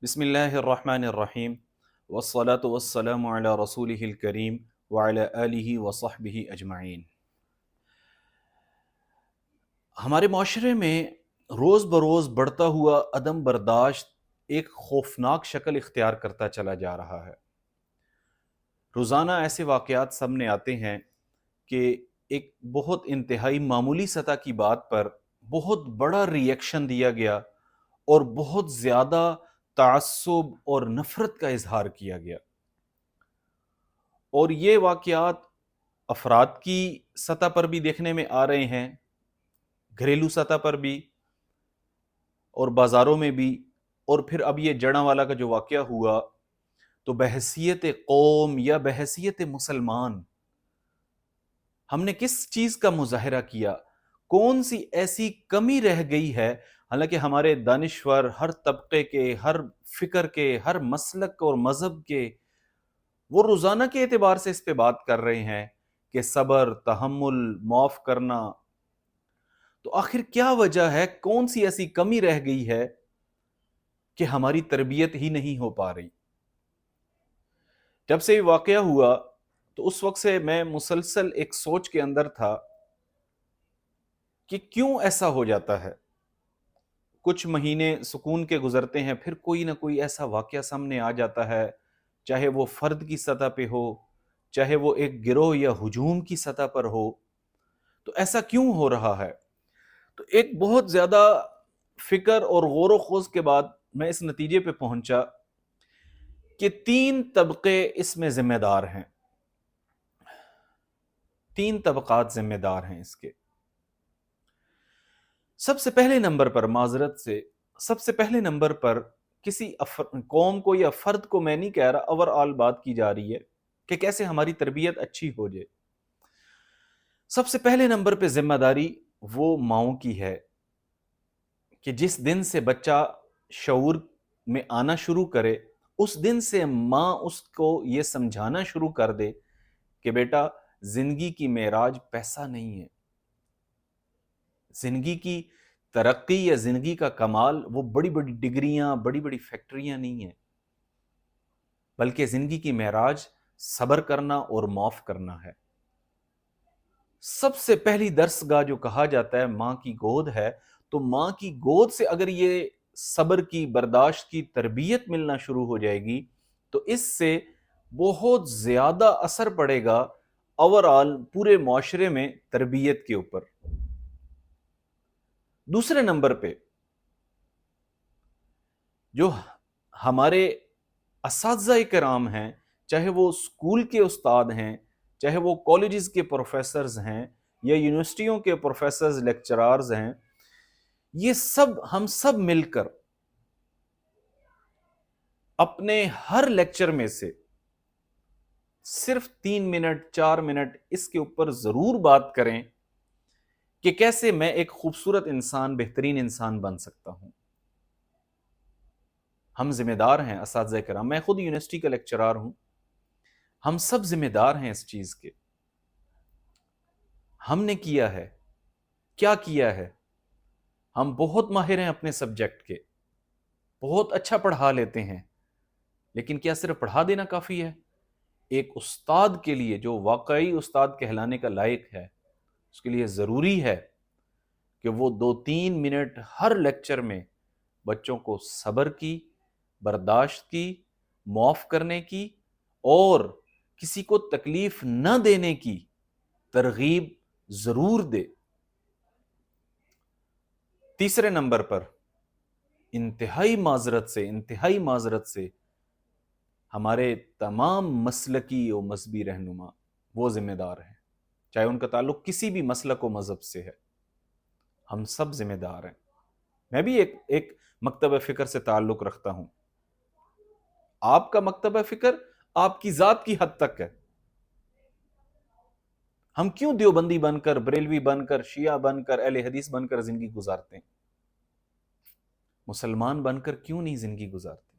بسم اللہ الرحمن الرحیم والصلاة والسلام علی رسولہ الکریم وعلی آلہ وصحبہ اجمعین۔ ہمارے معاشرے میں روز بروز بڑھتا ہوا عدم برداشت ایک خوفناک شکل اختیار کرتا چلا جا رہا ہے۔ روزانہ ایسے واقعات سامنے آتے ہیں کہ ایک بہت انتہائی معمولی سطح کی بات پر بہت بڑا ری ایکشن دیا گیا اور بہت زیادہ تعصب اور نفرت کا اظہار کیا گیا، اور یہ واقعات افراد کی سطح پر بھی دیکھنے میں آ رہے ہیں، گھریلو سطح پر بھی اور بازاروں میں بھی، اور پھر اب یہ جڑاں کا جو واقعہ ہوا تو بحیثیت قوم یا بحیثیت مسلمان ہم نے کس چیز کا مظاہرہ کیا؟ کون سی ایسی کمی رہ گئی ہے؟ حالانکہ ہمارے دانشور ہر طبقے کے، ہر فکر کے، ہر مسلک اور مذہب کے، وہ روزانہ کے اعتبار سے اس پہ بات کر رہے ہیں کہ صبر، تحمل، معاف کرنا۔ تو آخر کیا وجہ ہے؟ کون سی ایسی کمی رہ گئی ہے کہ ہماری تربیت ہی نہیں ہو پا رہی؟ جب سے یہ واقعہ ہوا تو اس وقت سے میں مسلسل ایک سوچ کے اندر تھا کہ کیوں ایسا ہو جاتا ہے؟ کچھ مہینے سکون کے گزرتے ہیں، پھر کوئی نہ کوئی ایسا واقعہ سامنے آ جاتا ہے، چاہے وہ فرد کی سطح پہ ہو، چاہے وہ ایک گروہ یا ہجوم کی سطح پر ہو۔ تو ایسا کیوں ہو رہا ہے؟ تو ایک بہت زیادہ فکر اور غور و خوض کے بعد میں اس نتیجے پہ پہنچا کہ 3 طبقے اس میں ذمہ دار ہیں، 3 طبقات ذمہ دار ہیں اس کے۔ سب سے پہلے نمبر پر، معذرت سے، سب سے پہلے نمبر پر کسی قوم کو یا فرد کو میں نہیں کہہ رہا، اوور آل بات کی جا رہی ہے کہ کیسے ہماری تربیت اچھی ہو جائے۔ سب سے پہلے نمبر پہ ذمہ داری وہ ماؤں کی ہے کہ جس دن سے بچہ شعور میں آنا شروع کرے، اس دن سے ماں اس کو یہ سمجھانا شروع کر دے کہ بیٹا، زندگی کی معراج پیسہ نہیں ہے، زندگی کی ترقی یا زندگی کا کمال وہ بڑی بڑی ڈگریاں، بڑی بڑی فیکٹریاں نہیں ہیں، بلکہ زندگی کی معراج صبر کرنا اور معاف کرنا ہے۔ سب سے پہلی درسگاہ جو کہا جاتا ہے ماں کی گود ہے، تو ماں کی گود سے اگر یہ صبر کی، برداشت کی تربیت ملنا شروع ہو جائے گی تو اس سے بہت زیادہ اثر پڑے گا اوور آل پورے معاشرے میں تربیت کے اوپر۔ دوسرے نمبر پہ جو ہمارے اساتذہ کرام ہیں، چاہے وہ اسکول کے استاد ہیں، چاہے وہ کالجز کے پروفیسرز ہیں یا یونیورسٹیوں کے پروفیسرز، لیکچرارز ہیں، یہ سب، ہم سب مل کر اپنے ہر لیکچر میں سے صرف 3 منٹ 4 منٹ اس کے اوپر ضرور بات کریں کہ کیسے میں ایک خوبصورت انسان، بہترین انسان بن سکتا ہوں۔ ہم ذمہ دار ہیں اساتذہ کرام، میں خود یونیورسٹی کا لیکچرار ہوں، ہم سب ذمہ دار ہیں اس چیز کے۔ ہم نے کیا ہے، کیا کیا ہے؟ ہم بہت ماہر ہیں اپنے سبجیکٹ کے، بہت اچھا پڑھا لیتے ہیں، لیکن کیا صرف پڑھا دینا کافی ہے؟ ایک استاد کے لیے جو واقعی استاد کہلانے کا لائق ہے، اس کے لیے ضروری ہے کہ وہ 2-3 منٹ ہر لیکچر میں بچوں کو صبر کی، برداشت کی، معاف کرنے کی اور کسی کو تکلیف نہ دینے کی ترغیب ضرور دے۔ تیسرے نمبر پر انتہائی معذرت سے ہمارے تمام مسلکی و مذہبی رہنما وہ ذمہ دار ہیں، چاہے ان کا تعلق کسی بھی مسلک و مذہب سے ہے، ہم سب ذمہ دار ہیں۔ میں بھی ایک مکتبہ فکر سے تعلق رکھتا ہوں، آپ کا مکتبہ فکر آپ کی ذات کی حد تک ہے۔ ہم کیوں دیوبندی بن کر، بریلوی بن کر، شیعہ بن کر، اہل حدیث بن کر زندگی گزارتے ہیں؟ مسلمان بن کر کیوں نہیں زندگی گزارتے؟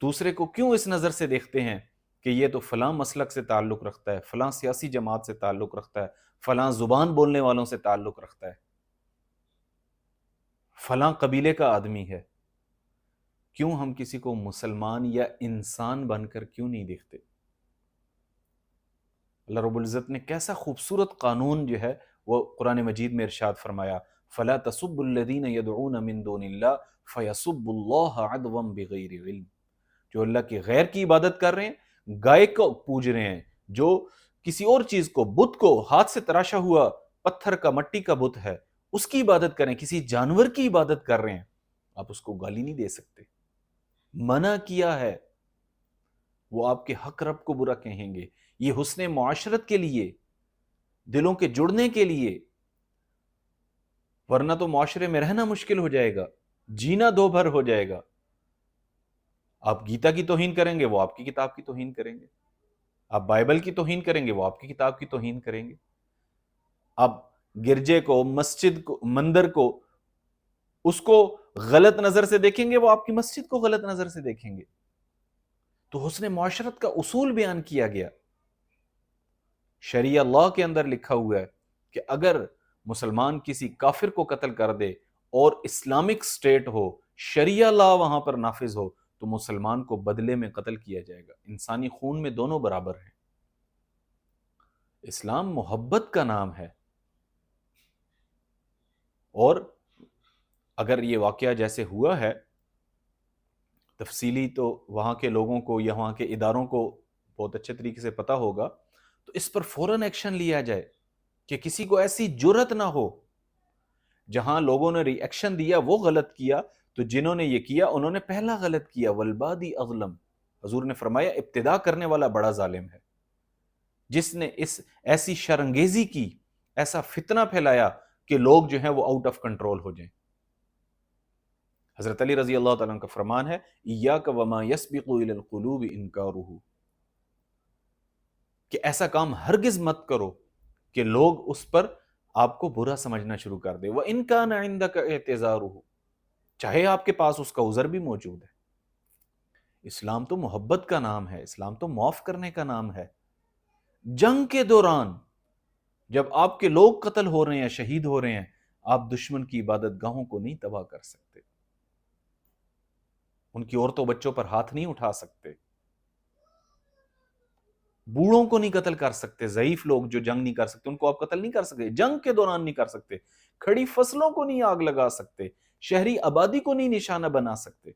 دوسرے کو کیوں اس نظر سے دیکھتے ہیں کہ یہ تو فلاں مسلک سے تعلق رکھتا ہے، فلاں سیاسی جماعت سے تعلق رکھتا ہے، فلاں زبان بولنے والوں سے تعلق رکھتا ہے، فلاں قبیلے کا آدمی ہے؟ کیوں ہم کسی کو مسلمان یا انسان بن کر کیوں نہیں دیکھتے؟ اللہ رب العزت نے کیسا خوبصورت قانون جو ہے وہ قرآن مجید میں ارشاد فرمایا، فَلَا تَسُبُّوا الَّذِينَ يَدْعُونَ مِن دُونِ اللَّهِ فَيَسُبُّوا اللَّهَ عَدْوًا بِغَيْرِ علم۔ جو اللہ کی غیر کی عبادت کر رہے ہیں، گائے کو پوج رہے ہیں، جو کسی اور چیز کو، بت کو، ہاتھ سے تراشا ہوا پتھر کا، مٹی کا بت ہے، اس کی عبادت کریں، کسی جانور کی عبادت کر رہے ہیں، آپ اس کو گالی نہیں دے سکتے، منع کیا ہے۔ وہ آپ کے حق رب کو برا کہیں گے۔ یہ حسن معاشرت کے لیے، دلوں کے جڑنے کے لیے، ورنہ تو معاشرے میں رہنا مشکل ہو جائے گا، جینا دو بھر ہو جائے گا۔ آپ گیتا کی توہین کریں گے، وہ آپ کی کتاب کی توہین کریں گے۔ آپ بائبل کی توہین کریں گے، وہ آپ کی کتاب کی توہین کریں گے۔ آپ گرجے کو، مسجد کو، مندر کو، اس کو غلط نظر سے دیکھیں گے، وہ آپ کی مسجد کو غلط نظر سے دیکھیں گے۔ تو حسن معاشرت کا اصول بیان کیا گیا۔ شریعہ اللہ کے اندر لکھا ہوا ہے کہ اگر مسلمان کسی کافر کو قتل کر دے اور اسلامک سٹیٹ ہو، شریعہ لا وہاں پر نافذ ہو، تو مسلمان کو بدلے میں قتل کیا جائے گا۔ انسانی خون میں دونوں برابر ہیں۔ اسلام محبت کا نام ہے۔ اور اگر یہ واقعہ جیسے ہوا ہے، تفصیلی تو وہاں کے لوگوں کو یا وہاں کے اداروں کو بہت اچھے طریقے سے پتا ہوگا، تو اس پر فوراً ایکشن لیا جائے کہ کسی کو ایسی جرت نہ ہو۔ جہاں لوگوں نے ری ایکشن دیا وہ غلط کیا، تو جنہوں نے یہ کیا انہوں نے پہلا غلط کیا۔ والبادی اظلم، حضور نے فرمایا ابتدا کرنے والا بڑا ظالم ہے، جس نے اس ایسی شرنگیزی کی، ایسا فتنہ پھیلایا کہ لوگ جو ہیں وہ آؤٹ آف کنٹرول ہو جائیں۔ حضرت علی رضی اللہ تعالیٰ عنہ کا فرمان ہے، ایاک وما یسبق الی القلوب انکارہ، کہ ایسا کام ہرگز مت کرو کہ لوگ اس پر آپ کو برا سمجھنا شروع کر دے۔ وَإِن كَانَ عِندَكَ اعْتِذَارُهُ، چاہے آپ کے پاس اس کا عذر بھی موجود ہے۔ اسلام تو محبت کا نام ہے، اسلام تو معاف کرنے کا نام ہے۔ جنگ کے دوران جب آپ کے لوگ قتل ہو رہے ہیں، شہید ہو رہے ہیں، آپ دشمن کی عبادت گاہوں کو نہیں تباہ کر سکتے، ان کی عورتوں بچوں پر ہاتھ نہیں اٹھا سکتے، بوڑھوں کو نہیں قتل کر سکتے، ضعیف لوگ جو جنگ نہیں کر سکتے ان کو آپ قتل نہیں کر سکتے، جنگ کے دوران نہیں کر سکتے، کھڑی فصلوں کو نہیں آگ لگا سکتے، شہری آبادی کو نہیں نشانہ بنا سکتے۔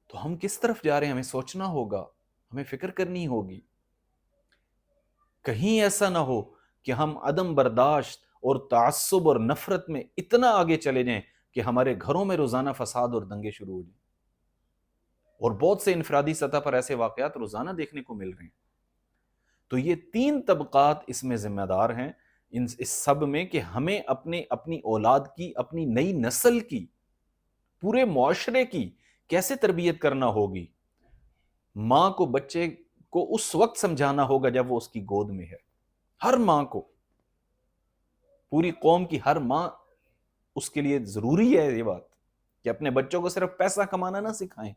تو ہم کس طرف جا رہے ہیں؟ ہمیں سوچنا ہوگا، ہمیں فکر کرنی ہوگی۔ کہیں ایسا نہ ہو کہ ہم عدم برداشت اور تعصب اور نفرت میں اتنا آگے چلے جائیں کہ ہمارے گھروں میں روزانہ فساد اور دنگے شروع ہو جائیں۔ اور بہت سے انفرادی سطح پر ایسے واقعات روزانہ دیکھنے کو مل رہے ہیں۔ تو یہ تین طبقات اس میں ذمہ دار ہیں، اس سب میں، کہ ہمیں اپنی اولاد کی، اپنی نئی نسل کی، پورے معاشرے کی کیسے تربیت کرنا ہوگی۔ ماں کو بچے کو اس وقت سمجھانا ہوگا جب وہ اس کی گود میں ہے، ہر ماں کو، پوری قوم کی ہر ماں، اس کے لیے ضروری ہے یہ بات کہ اپنے بچوں کو صرف پیسہ کمانا نہ سکھائیں،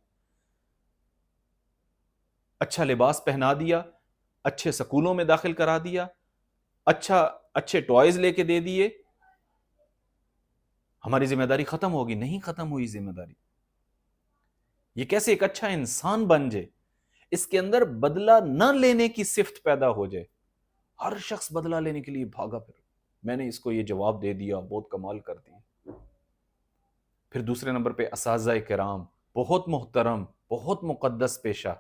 اچھا لباس پہنا دیا، اچھے سکولوں میں داخل کرا دیا، اچھے ٹوائز لے کے دے دیے، ہماری ذمہ داری ختم ہوگی؟ نہیں ختم ہوئی ذمہ داری۔ یہ کیسے ایک اچھا انسان بن جائے، اس کے اندر بدلہ نہ لینے کی صفت پیدا ہو جائے۔ ہر شخص بدلہ لینے کے لیے بھاگا، پھر میں نے اس کو یہ جواب دے دیا، بہت کمال کر دی۔ پھر دوسرے نمبر پہ اساتذہ کرام، بہت محترم، بہت مقدس پیشہ۔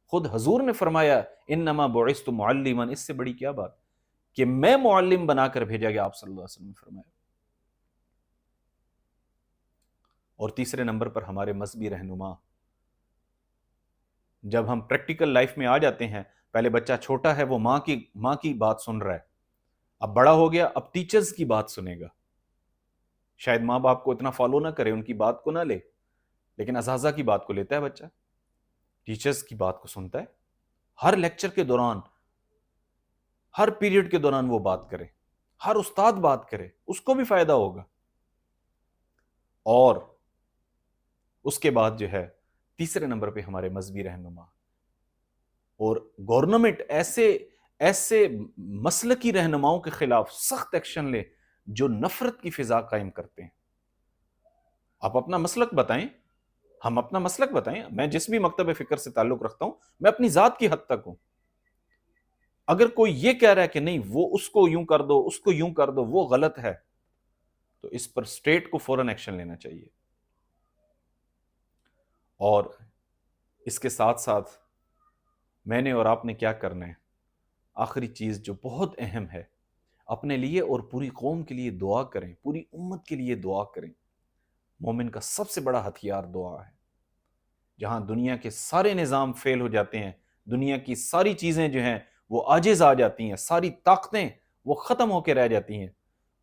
خود حضور نے فرمایا انما بعثت معلما، اس سے بڑی کیا بات کہ میں معلم بنا کر بھیجا گیا، آپ صلی اللہ علیہ وسلم نے فرمایا۔ اور تیسرے نمبر پر ہمارے مذہبی رہنما۔ جب ہم پریکٹیکل لائف میں آ جاتے ہیں، پہلے بچہ چھوٹا ہے، وہ ماں کی بات سن رہا ہے، اب بڑا ہو گیا، اب ٹیچرز کی بات سنے گا۔ شاید ماں باپ کو اتنا فالو نہ کرے، ان کی بات کو نہ لے، لیکن اساتذہ کی بات کو لیتا ہے بچہ، ٹیچرز کی بات کو سنتا ہے۔ ہر لیکچر کے دوران، ہر پیریڈ کے دوران وہ بات کرے، ہر استاد بات کرے، اس کو بھی فائدہ ہوگا۔ اور اس کے بعد جو ہے تیسرے نمبر پہ ہمارے مذہبی رہنما اور گورنمنٹ ایسے مسلکی رہنماؤں کے خلاف سخت ایکشن لے جو نفرت کی فضا قائم کرتے ہیں۔ آپ اپنا مسلک بتائیں، ہم اپنا مسلک بتائیں. میں جس بھی مکتب فکر سے تعلق رکھتا ہوں میں اپنی ذات کی حد تک ہوں. اگر کوئی یہ کہہ رہا ہے کہ نہیں وہ اس کو یوں کر دو، اس کو یوں کر دو، وہ غلط ہے، تو اس پر اسٹیٹ کو فوراً ایکشن لینا چاہیے. اور اس کے ساتھ ساتھ میں نے اور آپ نے کیا کرنا ہے، آخری چیز جو بہت اہم ہے، اپنے لیے اور پوری قوم کے لیے دعا کریں، پوری امت کے لیے دعا کریں. مومن کا سب سے بڑا ہتھیار دعا ہے. جہاں دنیا کے سارے نظام فیل ہو جاتے ہیں، دنیا کی ساری چیزیں جو ہیں وہ عاجز آ جاتی ہیں، ساری طاقتیں وہ ختم ہو کے رہ جاتی ہیں،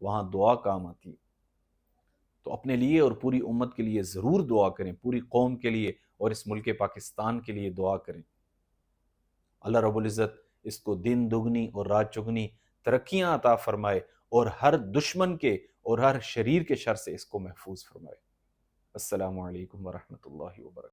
وہاں دعا کام آتی ہے. تو اپنے لیے اور پوری امت کے لیے ضرور دعا کریں، پوری قوم کے لیے اور اس ملک پاکستان کے لیے دعا کریں. اللہ رب العزت اس کو دن دگنی اور رات چگنی ترقیاں عطا فرمائے اور ہر دشمن کے اور ہر شریر کے شر سے اس کو محفوظ فرمائے. السلام علیکم ورحمۃ اللہ وبرکاتہ.